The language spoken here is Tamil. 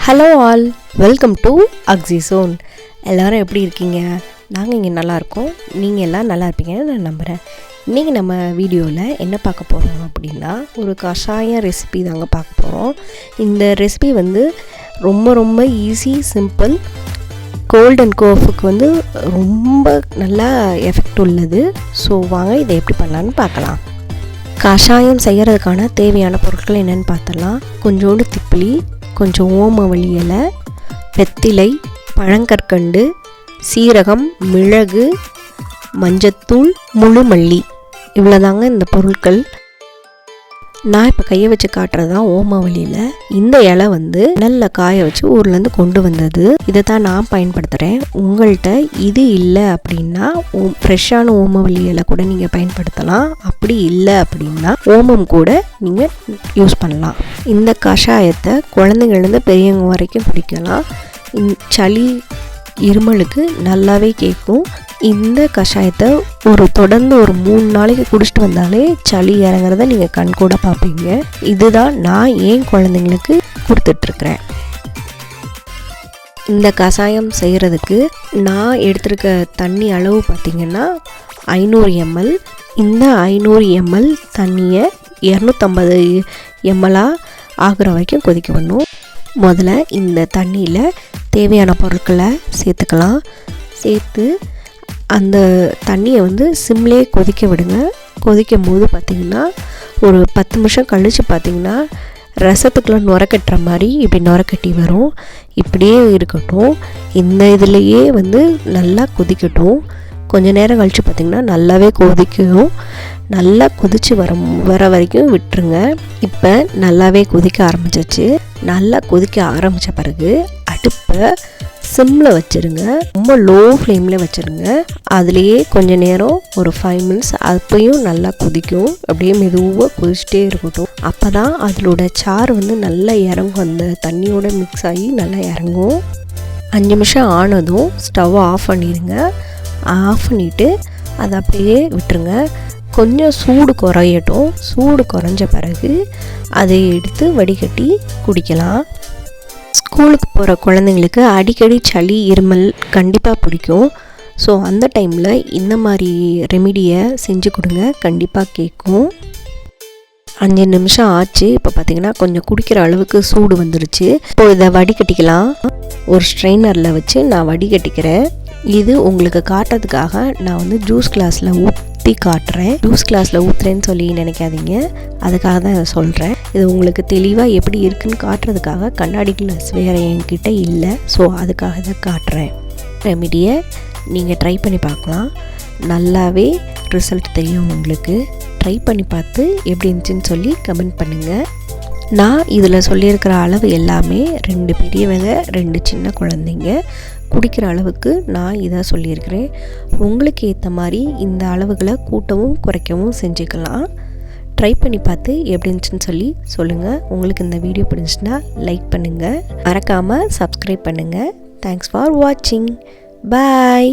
ஹலோ ஆல், வெல்கம் டு அக்ஸிசோன். எல்லோரும் எப்படி இருக்கீங்க? நாங்கள் இங்கே நல்லாயிருக்கோம். நீங்கள் எல்லாம் நல்லா இருப்பீங்கன்னு நான் நம்புகிறேன். இன்றைக்கி நம்ம வீடியோவில் என்ன பார்க்க போகிறோம் அப்படின்னா, ஒரு கஷாயம் ரெசிபி தாங்க பார்க்க போகிறோம். இந்த ரெசிபி ரொம்ப ஈஸி, சிம்பிள். கோல்ட் அண்ட் கோஃபுக்கு ரொம்ப நல்லா எஃபெக்ட் உள்ளது. ஸோ வாங்க இதை எப்படி பண்ணலான்னு பார்க்கலாம். கஷாயம் செய்கிறதுக்கான தேவையான பொருட்கள் என்னென்னு பார்த்தலாம். கொஞ்சோண்டு திப்பிலி, கொஞ்சம் ஓமவல்லி இலை, வெத்திலை, பழங்கற்கண்டு, சீரகம், மிளகு, மஞ்சத்தூள், முழு மல்லி, இவ்வளோதாங்க இந்த பொருட்கள். நான் இப்போ கையை வச்சு காட்டுறது தான் ஓமவல்லியில். இந்த இலை நல்ல காய வச்சு ஊர்லேருந்து கொண்டு வந்தது. இதை தான் நான் பயன்படுத்துகிறேன். உங்கள்கிட்ட இது இல்லை அப்படின்னா ஃப்ரெஷ்ஷான ஓமவல்லி இலை கூட நீங்கள் பயன்படுத்தலாம். அப்படி இல்லை அப்படின்னா ஓமம் கூட நீங்கள் யூஸ் பண்ணலாம். இந்த கஷாயத்தை குழந்தைங்கள்லேருந்து பெரியவங்க வரைக்கும் குடிக்கலாம். சளி, இருமலுக்கு நல்லாவே கேட்கும். இந்த கஷாயத்தை தொடர்ந்து ஒரு 3 நாளைக்கு குடிச்சிட்டு வந்தாலே சளி இறங்குறத நீங்கள் கண் கூட பார்ப்பீங்க. இதுதான் நான் ஏன் குழந்தைங்களுக்கு கொடுத்துட்ருக்குறேன். இந்த கஷாயம் செய்கிறதுக்கு நான் எடுத்திருக்க தண்ணி அளவு பார்த்திங்கன்னா 500 ml. இந்த 500 ml தண்ணியை 250 ml ஆகிற வரைக்கும் கொதிக்க பண்ணணும். முதல்ல இந்த தண்ணியில் தேவையான பொருட்களை சேர்த்துக்கலாம். சேர்த்து அந்த தண்ணியை சிம்லே கொதிக்க விடுங்க. கொதிக்கும் போது பார்த்திங்கன்னா ஒரு 10 நிமிஷம் கழித்து பார்த்திங்கன்னா ரசத்துக்குள்ள நுரக்கட்டுற மாதிரி இப்படி நுரக்கட்டி வரும். இப்படியே இருக்கட்டும். இந்த இதுலேயே நல்லா கொதிக்கட்டும். கொஞ்சம் நேரம் கழித்து பார்த்திங்கன்னா நல்லாவே கொதிக்கும். நல்லா கொதித்து வர வரைக்கும் விட்டுருங்க. இப்போ நல்லாவே கொதிக்க ஆரம்பிச்சிச்சு. நல்லா கொதிக்க ஆரம்பித்த பிறகு அடுப்பை சிம்மில் வச்சுருங்க. ரொம்ப லோ ஃப்ளேமில் வச்சுருங்க. அதுலேயே கொஞ்சம் நேரம் ஒரு 5 minutes அப்பையும் நல்லா கொதிக்கும். அப்படியே மெதுவாக கொதிச்சிட்டே இருக்கட்டும். அப்போ தான் அதோட சாறு நல்லா இறங்கும். அந்த தண்ணியோட மிக்ஸ் ஆகி நல்லா இறங்கும். 5 நிமிஷம் ஆனதும் ஸ்டவ்வை ஆஃப் பண்ணிடுங்க. ஆஃப் பண்ணிவிட்டு அதை அப்படியே விட்டுருங்க. கொஞ்சம் சூடு குறையட்டும். சூடு குறைஞ்ச பிறகு அதை எடுத்து வடிகட்டி குடிக்கலாம். ஸ்கூலுக்கு போகிற குழந்தைங்களுக்கு அடிக்கடி சளி, இருமல் கண்டிப்பாக பிடிக்கும். ஸோ அந்த டைமில் இந்த மாதிரி ரெமிடியை செஞ்சு கொடுங்க, கண்டிப்பாக கேட்கும். 5 நிமிஷம் ஆச்சு. இப்போ பார்த்திங்கன்னா கொஞ்சம் குடிக்கிற அளவுக்கு சூடு வந்துருச்சு. இப்போ இதை வடிகட்டிக்கலாம். ஒரு ஸ்ட்ரெயினரில் வச்சு நான் வடிகட்டிக்கிறேன். இது உங்களுக்கு காட்டுறதுக்காக நான் ஜூஸ் கிளாஸில் ஊற்றி காட்டுறேன். ஜூஸ் கிளாஸில் ஊற்றுறேன்னு சொல்லி நினைக்காதீங்க. அதுக்காக தான் இதை சொல்கிறேன். இது உங்களுக்கு தெளிவாக எப்படி இருக்குன்னு காட்டுறதுக்காக. கண்ணாடி கிளாஸ் வேறு என்கிட்ட இல்லை. ஸோ அதுக்காக தான் காட்டுறேன். ரெமிடியை நீங்கள் ட்ரை பண்ணி பார்க்கலாம். நல்லாவே ரிசல்ட் தெரியும் உங்களுக்கு. ட்ரை பண்ணி பார்த்து எப்படி இருந்துச்சுன்னு சொல்லி கமெண்ட் பண்ணுங்கள். நான் இதில் சொல்லியிருக்கிற அளவு எல்லாமே 2 பெரியவங்க, 2 சின்ன குழந்தைங்க குடிக்கிற அளவுக்கு நான் இதை சொல்லியிருக்கிறேன். உங்களுக்கு ஏற்ற மாதிரி இந்த அளவுகளை கூட்டவும் குறைக்கவும் செஞ்சுக்கலாம். ட்ரை பண்ணி பார்த்து எப்படி இருந்துச்சுன்னு சொல்லி சொல்லுங்கள். உங்களுக்கு இந்த வீடியோ பிடிச்சிச்சுன்னா லைக் பண்ணுங்கள். மறக்காமல் சப்ஸ்கிரைப் பண்ணுங்கள். தேங்க்ஸ் ஃபார் வாட்சிங். பாய்.